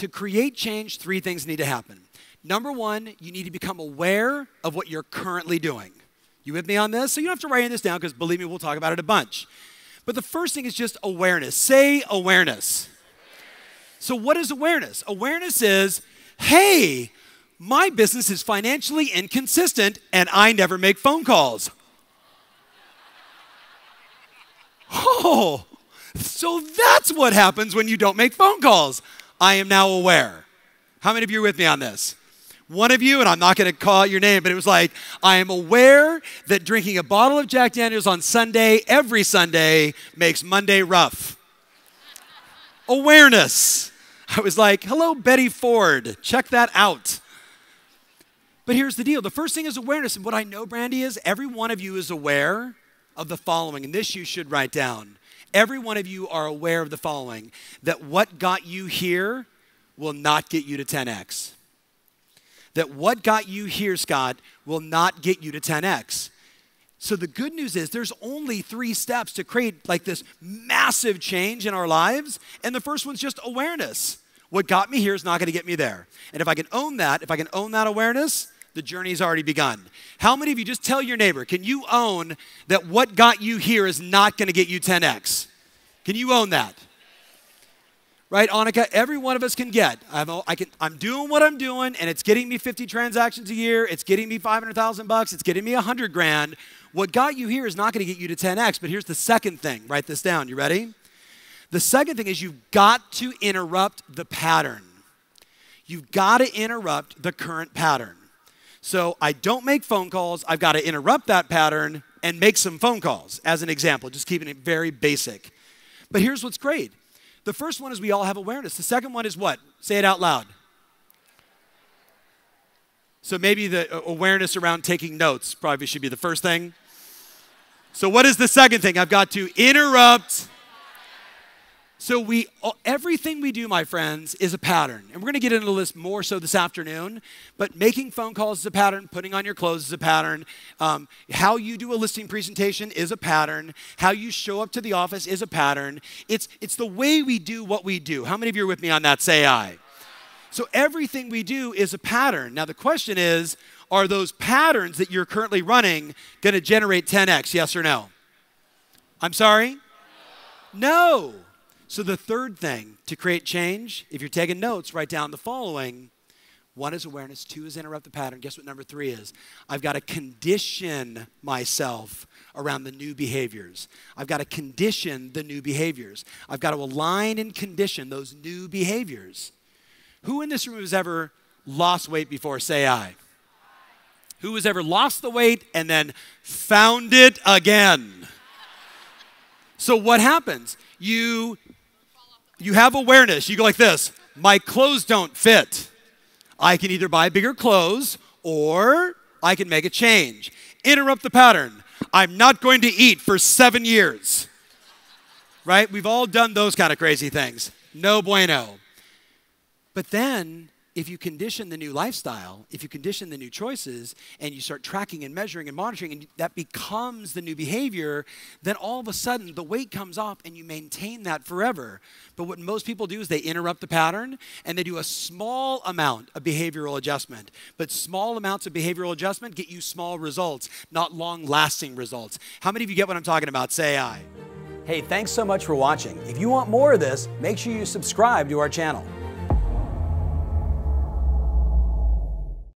to create change, 3 things need to happen. Number 1, you need to become aware of what you're currently doing. You with me on this? So you don't have to write this down because believe me, we'll talk about it a bunch. But the first thing is just awareness. Say awareness. So what is awareness? Awareness is, hey, my business is financially inconsistent and I never make phone calls. Oh, so that's what happens when you don't make phone calls. I am now aware. How many of you are with me on this? One of you, and I'm not going to call out your name, but it was like, I am aware that drinking a bottle of Jack Daniels on Sunday, every Sunday, makes Monday rough. Awareness. I was like, hello, Betty Ford. Check that out. But here's the deal. The first thing is awareness. And what I know, Brandy, is every one of you is aware of the following. And this you should write down. Every one of you are aware of the following. That what got you here will not get you to 10x. That what got you here, Scott, will not get you to 10x. So the good news is there's only 3 steps to create like this massive change in our lives. And the first one's just awareness. What got me here is not going to get me there. And if I can own that, awareness, the journey's already begun. How many of you, just tell your neighbor, can you own that what got you here is not going to get you 10x? Can you own that? Right, Annika, every one of us can get. I'm doing what I'm doing, and it's getting me 50 transactions a year. It's getting me $500,000. It's getting me 100 grand. What got you here is not going to get you to 10x. But here's the second thing. Write this down. You ready? The second thing is you've got to interrupt the pattern. You've got to interrupt the current pattern. So I don't make phone calls. I've got to interrupt that pattern and make some phone calls, as an example, just keeping it very basic. But here's what's great. The first one is we all have awareness. The second one is what? Say it out loud. So maybe the awareness around taking notes probably should be the first thing. So what is the second thing? I've got to interrupt. So everything we do, my friends, is a pattern. And we're going to get into this more so this afternoon. But making phone calls is a pattern. Putting on your clothes is a pattern. How you do a listing presentation is a pattern. How you show up to the office is a pattern. It's the way we do what we do. How many of you are with me on that? Say aye. So everything we do is a pattern. Now the question is, are those patterns that you're currently running going to generate 10x? Yes or no? I'm sorry? No. So the third thing to create change, if you're taking notes, write down the following. 1 is awareness. 2 is interrupt the pattern. Guess what number 3 is? I've got to condition myself around the new behaviors. I've got to condition the new behaviors. I've got to align and condition those new behaviors. Who in this room has ever lost weight before? Say aye. Who has ever lost the weight and then found it again? So what happens? You have awareness. You go like this. My clothes don't fit. I can either buy bigger clothes or I can make a change. Interrupt the pattern. I'm not going to eat for 7 years. Right? We've all done those kind of crazy things. No bueno. But then if you condition the new lifestyle, if you condition the new choices, and you start tracking and measuring and monitoring, and that becomes the new behavior, then all of a sudden the weight comes off and you maintain that forever. But what most people do is they interrupt the pattern and they do a small amount of behavioral adjustment. But small amounts of behavioral adjustment get you small results, not long-lasting results. How many of you get what I'm talking about? Say aye. Hey, thanks so much for watching. If you want more of this, make sure you subscribe to our channel.